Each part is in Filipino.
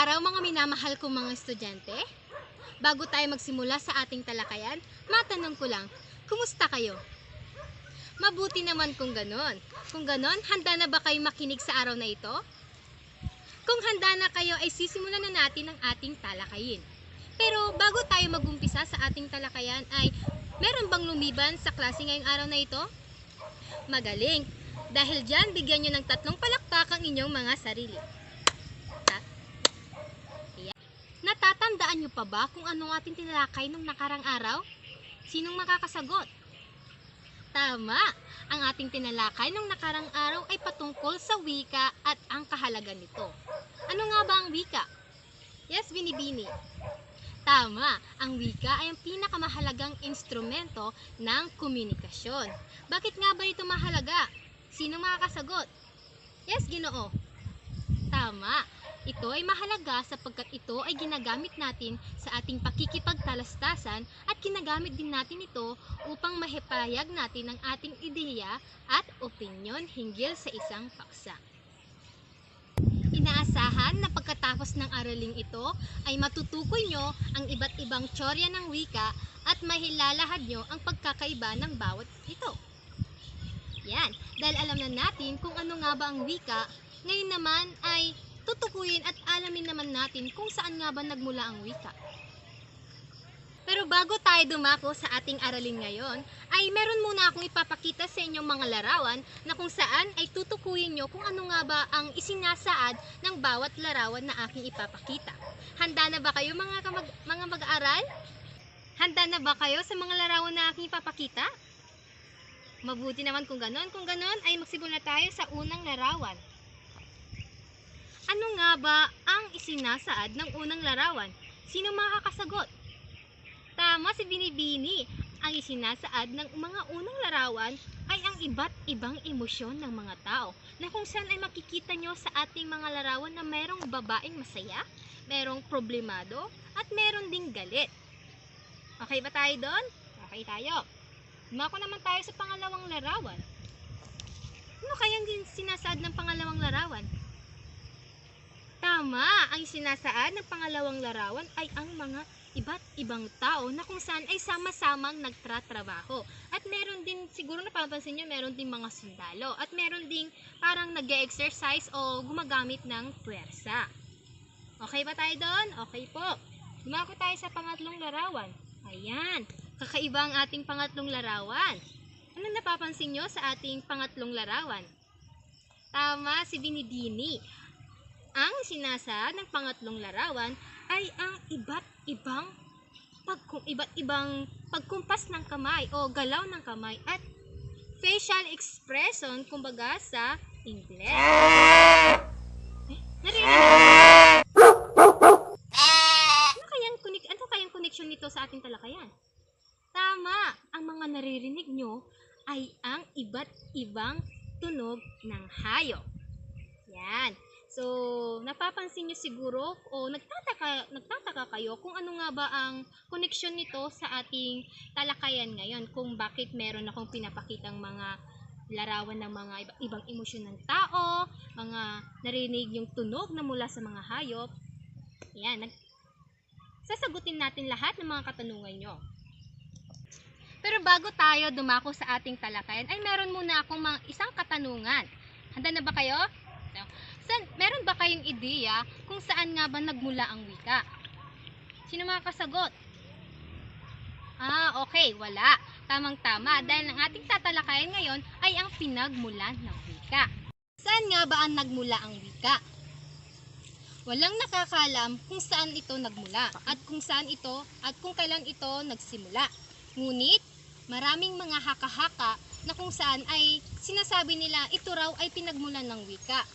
araw mga minamahal kong mga estudyante. Bago tayo magsimula sa ating talakayan, matanong ko lang, kumusta kayo? Mabuti naman kung ganon. Kung ganon, handa na ba kayo makinig sa araw na ito? Kung handa na kayo ay sisimulan na natin ang ating talakayin. Pero bago tayo magumpisa sa ating talakayan ay meron bang lumiban sa klase ngayong araw na ito? Magaling! Dahil dyan, bigyan nyo ng 3 palakpak ang inyong mga sarili. Natatandaan nyo pa ba kung anong ating tinalakay nung nakarang araw? Sinong makakasagot? Tama! Ang ating tinalakay nung nakarang araw ay patungkol sa wika at ang kahalaga nito. Ano nga ba ang wika? Yes, Binibini. Tama! Ang wika ay ang pinakamahalagang instrumento ng komunikasyon. Bakit nga ba ito mahalaga? Sinong makakasagot? Yes, Ginoo. Tama! Ito ay mahalaga sapagkat ito ay ginagamit natin sa ating pakikipagtalastasan at ginagamit din natin ito upang mahipayag natin ang ating ideya at opinyon hinggil sa isang paksa. Inaasahan na pagkatapos ng araling ito ay matutukoy nyo ang iba't ibang tsorya ng wika at mahilalahad nyo ang pagkakaiba ng bawat ito. Yan, dahil alam na natin kung ano nga ba ang wika, ngayon naman ay tutukuyin at alamin naman natin kung saan nga ba nagmula ang wika. Pero bago tayo dumako sa ating aralin ngayon, ay meron muna akong ipapakita sa inyong mga larawan na kung saan ay tutukuyin nyo kung ano nga ba ang isinasaad ng bawat larawan na aking ipapakita. Handa na ba kayo mga mag-aaral? Handa na ba kayo sa mga larawan na aking ipapakita? Mabuti naman kung ganon. Kung ganon ay magsimula tayo sa unang larawan. Ano nga ba ang isinasaad ng unang larawan? Sino makakasagot? Tama, si Binibini. Ang isinasaad ng mga unang larawan ay ang iba't ibang emosyon ng mga tao na kung saan ay makikita nyo sa ating mga larawan na merong babaeng masaya, merong problemado, at meron ding galit. Okay ba tayo doon? Okay tayo. Dumako naman tayo sa pangalawang larawan. Ano kayang sinasaad ng pangalawang larawan? Tama, ang sinasaad ng pangalawang larawan ay ang mga iba't ibang tao na kung saan ay sama-samang nagtratrabaho. At meron din, siguro napapansin nyo, meron din mga sundalo. At meron din parang nag-exercise o gumagamit ng puwersa. Okay ba tayo doon? Okay po. Dumako tayo sa pangatlong larawan. Ayan, kakaiba ang ating pangatlong larawan. Ano napapansin nyo sa ating pangatlong larawan? Tama, si Binibini. Ang sinasaad ng pangatlong larawan ay ang iba't ibang pagkumpas ng kamay o galaw ng kamay at facial expression kumbaga sa Ingles. Narinig? Ano kayang connection nito sa ating talakayan? Tama, ang mga naririnig nyo ay ang iba't ibang tunog ng hayop. Yan. So, napapansin nyo siguro o nagtataka kayo kung ano nga ba ang connection nito sa ating talakayan ngayon. Kung bakit meron akong pinapakitang mga larawan ng mga ibang emosyon ng tao, mga narinig yung tunog na mula sa mga hayop. Yan, sasagutin natin lahat ng mga katanungan nyo. Pero bago tayo dumako sa ating talakayan, ay meron muna akong isang katanungan. Handa na ba kayo? Meron ba kayong ideya kung saan nga ba nagmula ang wika? Sino makakasagot? Okay, wala. Tamang-tama dahil ang ating tatalakayan ngayon ay ang pinagmulan ng wika. Saan nga ba ang nagmula ang wika? Walang nakakaalam kung saan ito nagmula at kung kailan ito nagsimula. Ngunit maraming mga haka-haka na kung saan ay sinasabi nila ito raw ay pinagmulan ng wika.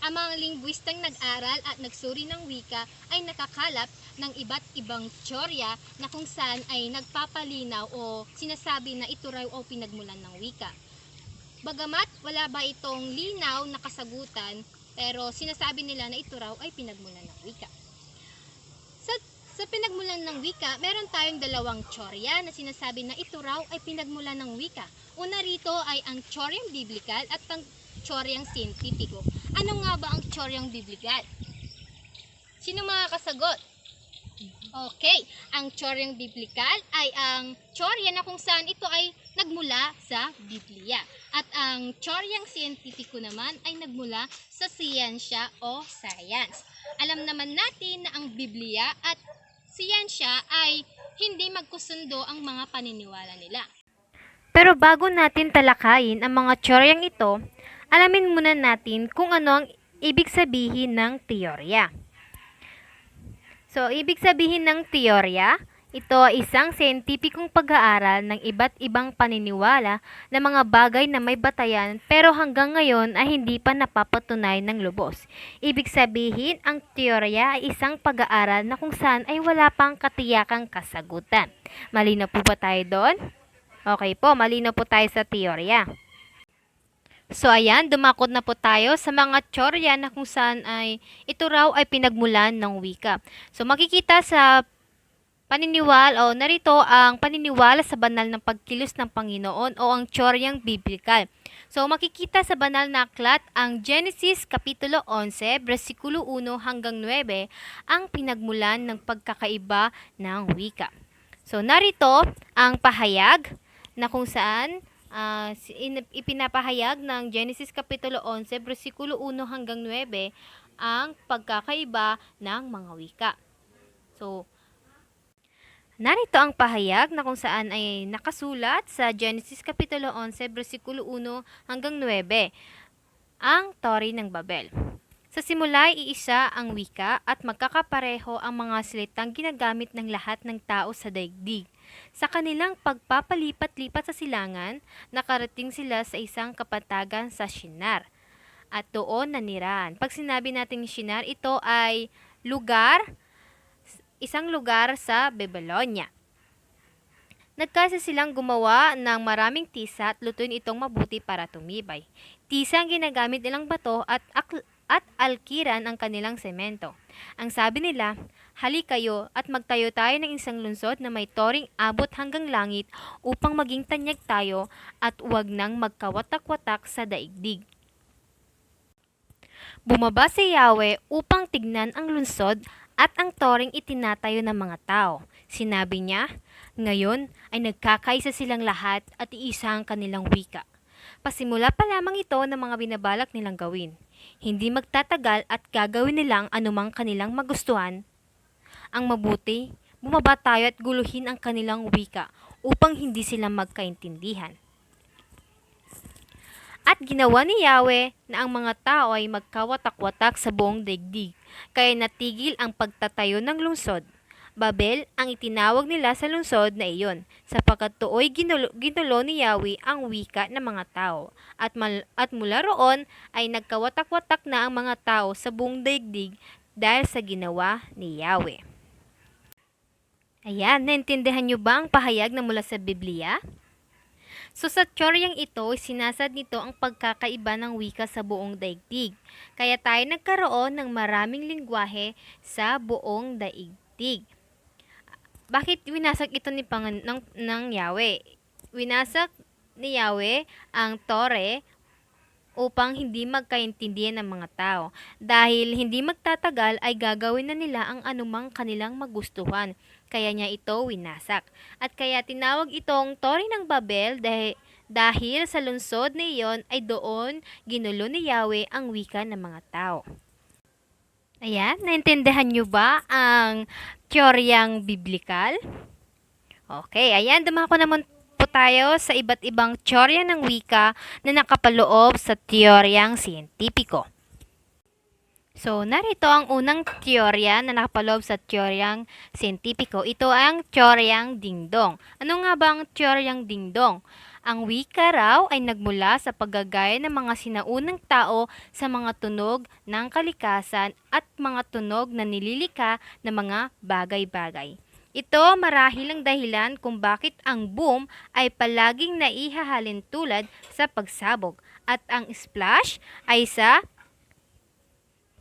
Ang mga linguistang nag-aral at nagsuri ng wika ay nakakalap ng iba't ibang tsorya na kung saan ay nagpapalinaw o sinasabi na ito raw o pinagmulan ng wika. Bagamat wala ba itong linaw na kasagutan, pero sinasabi nila na ito raw ay pinagmulan ng wika. Sa pinagmulan ng wika, meron tayong 2 tsorya na sinasabi na ito raw ay pinagmulan ng wika. Una rito ay ang tsoryang biblikal at ang tsoryang siyentipiko. Ano nga ba ang tsoryang biblikal? Sino makakasagot? Okay, ang tsoryang biblikal ay ang tsorya na kung saan ito ay nagmula sa Biblia. At ang tsoryang siyentipiko naman ay nagmula sa siyensya o science. Alam naman natin na ang Biblia at siyensya ay hindi magkusundo ang mga paniniwala nila. Pero bago natin talakayin ang mga tsoryang ito, alamin muna natin kung ano ang ibig sabihin ng teorya. So, ibig sabihin ng teorya, ito ay isang siyentipikong pag-aaral ng iba't ibang paniniwala na mga bagay na may batayan pero hanggang ngayon ay hindi pa napapatunay ng lubos. Ibig sabihin, ang teorya ay isang pag-aaral na kung saan ay wala pang katiyakang kasagutan. Malinaw po ba tayo doon? Okay po, malinaw po tayo sa teorya. So ayan, dumakot na po tayo sa mga tsorya na kung saan ay ito raw ay pinagmulan ng wika. So makikita sa paniniwala o narito ang paniniwala sa banal ng pagkilos ng Panginoon o ang tsoryang biblikal. So makikita sa banal na aklat ang Genesis Kapitulo 11, versikulo 1 hanggang 9 ang pinagmulan ng pagkakaiba ng wika. So narito ang pahayag na kung saan ipinapahayag ng Genesis Kapitulo 11, versikulo 1 hanggang 9 ang pagkakaiba ng mga wika. So, narito ang pahayag na kung saan ay nakasulat sa Genesis Kapitulo 11, versikulo 1 hanggang 9, ang Tore ng Babel. Sa simula ay iisa ang wika at magkakapareho ang mga salitang ginagamit ng lahat ng tao sa daigdig. Sa kanilang pagpapalipat-lipat sa silangan, nakarating sila sa isang kapatagan sa Shinar at doon nanirahan. Pag sinabi natin Shinar, ito ay isang lugar sa Babylonia. Nagkasa silang gumawa ng maraming tisa at lutuin itong mabuti para tumibay. Tisa ang ginagamit nilang bato at alkiran ang kanilang semento. Ang sabi nila, "Halik kayo at magtayo tayo ng isang lungsod na may toring abot hanggang langit upang maging tanyag tayo at huwag nang magkawatak-watak sa daigdig." Bumaba si Yahweh upang tignan ang lungsod at ang toring itinatayo ng mga tao. Sinabi niya, "Ngayon ay nagkakaisa silang lahat at iisa ang kanilang wika." Pasimula pa lamang ito ng mga binabalak nilang gawin. Hindi magtatagal at gagawin nilang anumang kanilang magustuhan. Ang mabuti, bumaba tayo at guluhin ang kanilang wika upang hindi sila magkaintindihan. At ginawa ni Yahweh na ang mga tao ay magkawatak-watak sa buong daigdig, kaya natigil ang pagtatayo ng lungsod. Babel ang itinawag nila sa lungsod na iyon, sapagkat tooy ginulo ni Yahweh ang wika ng mga tao. At mula roon ay nagkawatak-watak na ang mga tao sa buong daigdig dahil sa ginawa ni Yahweh. Ayan, naintindihan nyo ba ang pahayag na mula sa Biblia? So sa tsoryang ito, sinasad nito ang pagkakaiba ng wika sa buong daigdig. Kaya tayo nagkaroon ng maraming lingwahe sa buong daigdig. Bakit winasak ito ng Yahweh? Winasak ni Yahweh ang Tore upang hindi magkaintindihan ng mga tao. Dahil hindi magtatagal ay gagawin na nila ang anumang kanilang magustuhan. Kaya niya ito winasak. At kaya tinawag itong Tore ng Babel dahil sa lungsod na iyon ay doon ginulo ni Yahweh ang wika ng mga tao. Ayan, naintindihan nyo ba ang tsoryang biblikal? Okay, ayan, dumako naman po tayo sa iba't ibang tsorya ng wika na nakapaloob sa teoryang siyentipiko. So, narito ang unang teorya na nakapaloob sa teoryang siyentipiko. Ito ang teoryang dingdong. Ano nga ba ang teoryang dingdong? Ang wika raw ay nagmula sa paggagaya ng mga sinaunang tao sa mga tunog ng kalikasan at mga tunog na nililika ng mga bagay-bagay. Ito marahil ang dahilan kung bakit ang boom ay palaging naihahalin tulad sa pagsabog at ang splash ay sa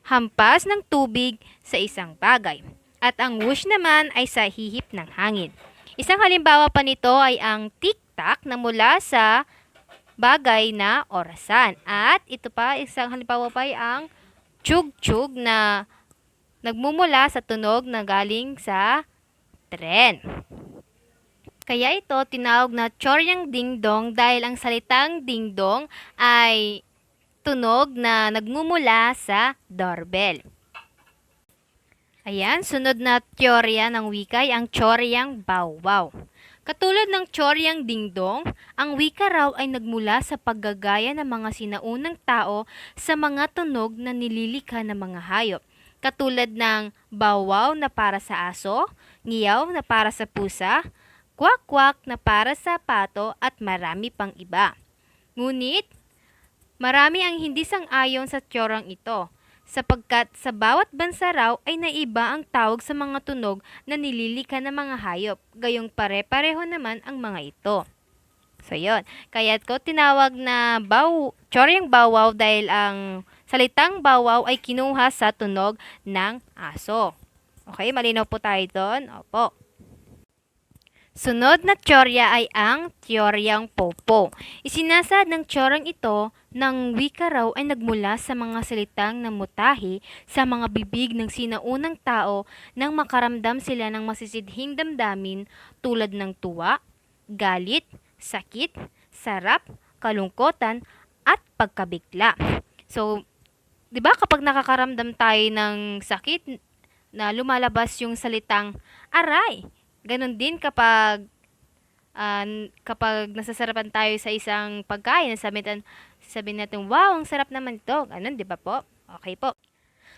hampas ng tubig sa isang bagay. At ang whoosh naman ay sa hihip ng hangin. Isang halimbawa pa nito ay ang tik-tak na mula sa bagay na orasan. At ito pa, isang halimbawa pa ay ang tsug-tsug na nagmumula sa tunog na galing sa tren. Kaya ito tinawag na tsoryang dingdong dahil ang salitang dingdong ay tunog na nagmumula sa doorbell. Ayan, sunod na teorya ng wika ay ang tsoryang bawwaw. Katulad ng tsoryang dingdong, ang wika raw ay nagmula sa paggagaya ng mga sinaunang tao sa mga tunog na nililikha ng mga hayop. Katulad ng bawwaw na para sa aso, ngiyaw na para sa pusa, kwak-kwak na para sa pato at marami pang iba. Ngunit, marami ang hindi sang-ayon sa teoryang ito, sapagkat sa bawat bansa raw ay naiba ang tawag sa mga tunog na nililikha ng mga hayop, gayong pare-pareho naman ang mga ito. So, yun. Kaya ko tinawag na tsoryang bawwaw dahil ang salitang bawwaw ay kinuha sa tunog ng aso. Okay, malinaw po tayo doon? Opo. Sunod na teorya ay ang teoryang popo. Isinasad ng teoryang ito ng wika raw ay nagmula sa mga salitang namutahi sa mga bibig ng sinaunang tao nang makaramdam sila ng masisidhing damdamin tulad ng tuwa, galit, sakit, sarap, kalungkotan, at pagkabigla. So, 'di ba kapag nakakaramdam tayo ng sakit na lumalabas yung salitang aray? Ganon din kapag nasasarapan tayo sa isang pagkain, sabihin natin, wow, ang sarap naman ito. Ganon, di ba po? Okay po.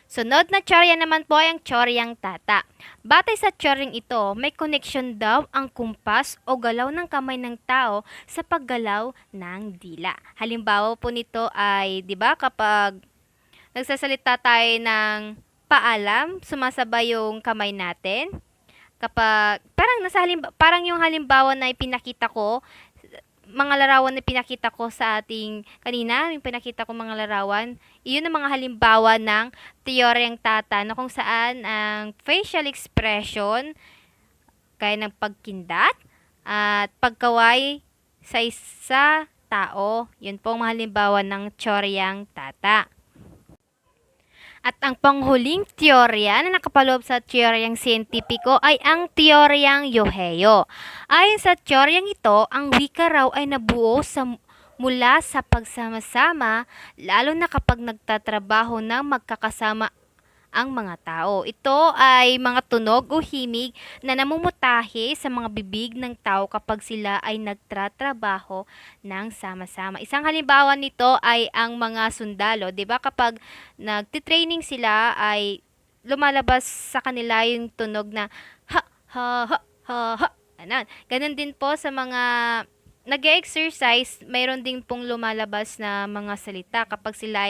Sunod na teorya naman po ay ang teoryang tata. Batay sa teoryang ito, may connection daw ang kumpas o galaw ng kamay ng tao sa paggalaw ng dila. Halimbawa po nito ay, di ba, kapag nagsasalita tayo ng paalam, sumasabay yung kamay natin. Kapag parang yung halimbawa na ipinakita ko, mga larawan na pinakita ko sa ating kanina, yung pinakita ko mga larawan, iyon ang mga halimbawa ng teoryang tata na kung saan ang facial expression kaya ng pagkindat at pagkaway sa isa tao, yun po ang mga halimbawa ng teoryang tata. At ang panghuling teorya na nakapaloob sa teoryang siyentipiko ay ang teoryang Yoheo. Ayon sa teoryang ito, ang wika raw ay nabuo mula sa pagsama-sama, lalo na kapag nagtatrabaho ng magkakasama ang mga tao. Ito ay mga tunog o himig na namumutahi sa mga bibig ng tao kapag sila ay nagtatrabaho ng sama-sama. Isang halimbawa nito ay ang mga sundalo. 'Di ba kapag nagtitraining sila ay lumalabas sa kanila yung tunog na ha ha ha ha ha. Ganon din po sa mga nag-exercise, mayroon din pong lumalabas na mga salita kapag sila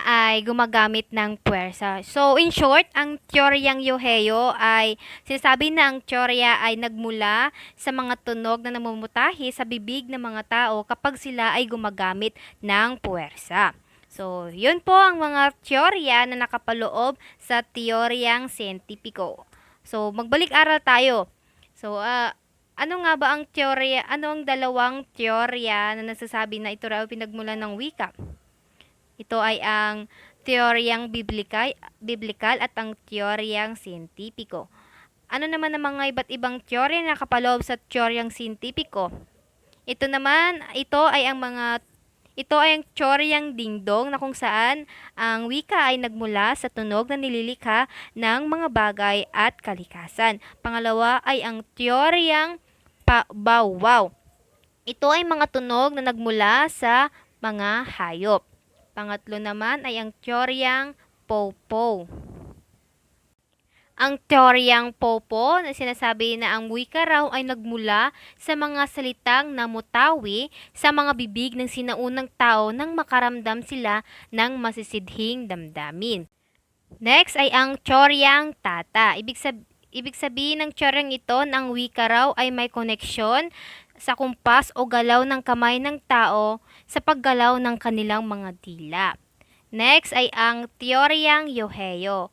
ay gumagamit ng puwersa. So, in short, ang teoryang Yoheo ay sinasabi na ang teorya ay nagmula sa mga tunog na namumutahi sa bibig ng mga tao kapag sila ay gumagamit ng puwersa. So, yun po ang mga teorya na nakapaloob sa teoryang siyentipiko. So, magbalik-aral tayo. So, ano nga ba ang teorya? Ano ang dalawang teorya na nasasabi na ito raw pinagmulan ng wika? Ito ay ang teoryang biblikal at ang teoryang siyentipiko. Ano naman ang mga iba't ibang teorya na nakapaloob sa teoryang siyentipiko? Ito ay ang teoryang dingdong na kung saan ang wika ay nagmula sa tunog na nililikha ng mga bagay at kalikasan. Pangalawa ay ang teoryang bawwaw. Ito ay mga tunog na nagmula sa mga hayop. Pangatlo naman ay ang teoryang popo. Ang teoryang popo na sinasabi na ang wika raw ay nagmula sa mga salitang namutawi sa mga bibig ng sinaunang tao nang makaramdam sila ng masisidhing damdamin. Next ay ang teoryang tata. Ibig sabihin ng teoryang ito na ang wika raw ay may koneksyon sa kumpas o galaw ng kamay ng tao sa paggalaw ng kanilang mga dila. Next ay ang teoryang Yoheo.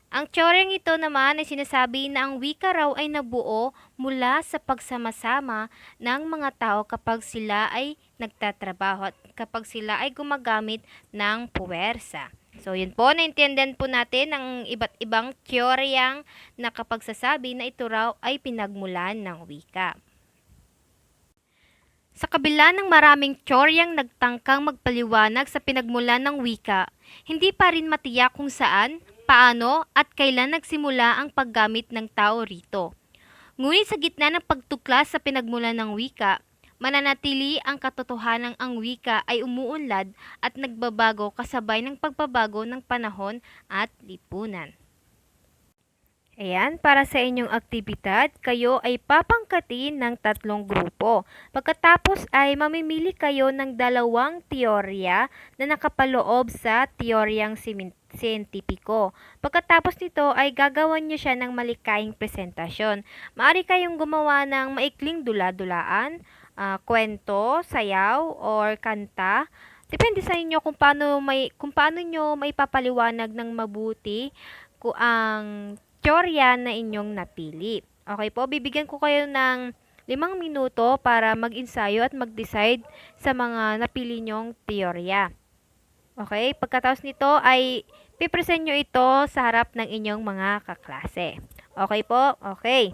Ang teoryang ito naman ay sinasabi na ang wika raw ay nabuo mula sa pagsama-sama ng mga tao kapag sila ay nagtatrabaho at kapag sila ay gumagamit ng puwersa. So, yun po, naintindihan po natin ang iba't ibang teoryang nakapagsasabi na ito raw ay pinagmulan ng wika. Sa kabila ng maraming teoryang nagtangkang magpaliwanag sa pinagmulan ng wika, hindi pa rin matiyak kung saan, paano, at kailan nagsimula ang paggamit ng tao rito. Ngunit sa gitna ng pagtuklas sa pinagmulan ng wika, mananatili ang katotohanang ang wika ay umuunlad at nagbabago kasabay ng pagbabago ng panahon at lipunan. Ayan, para sa inyong aktibidad, kayo ay papangkatin ng 3 grupo. Pagkatapos ay mamimili kayo ng 2 teorya na nakapaloob sa teoryang siyentipiko. Pagkatapos nito ay gagawan nyo siya ng malikhaing presentasyon. Maaari kayong gumawa ng maikling dula-dulaan, kwento, sayaw, or kanta. Depende sa inyo kung paano nyo maipapaliwanag ng mabuti kung ang teorya na inyong napili. Okay po, bibigyan ko kayo ng 5 minuto para mag-ensayo at mag-decide sa mga napili nyong teorya. Okay, pagkatapos nito ay pipresent nyo ito sa harap ng inyong mga kaklase. Okay po? Okay.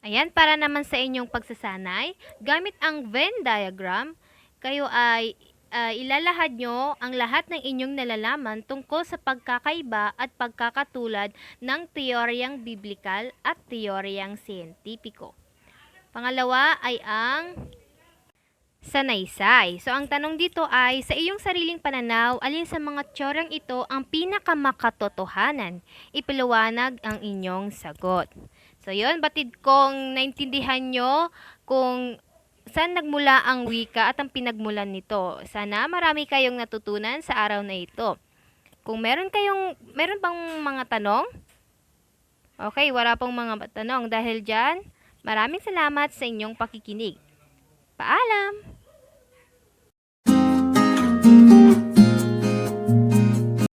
Ayan, para naman sa inyong pagsasanay, gamit ang Venn diagram, kayo ay ilalahad nyo ang lahat ng inyong nalalaman tungkol sa pagkakaiba at pagkakatulad ng teoryang biblikal at teoryang siyentipiko. Pangalawa ay ang sanaysay. So, ang tanong dito ay, sa iyong sariling pananaw, alin sa mga teoryang ito ang pinakamakatotohanan? Ipaliwanag ang inyong sagot. So, yun, batid kong naintindihan nyo kung saan nagmula ang wika at ang pinagmulan nito. Sana marami kayong natutunan sa araw na ito. Kung meron pang mga tanong? Okay, wala pong mga tanong. Dahil dyan, maraming salamat sa inyong pakikinig. Paalam!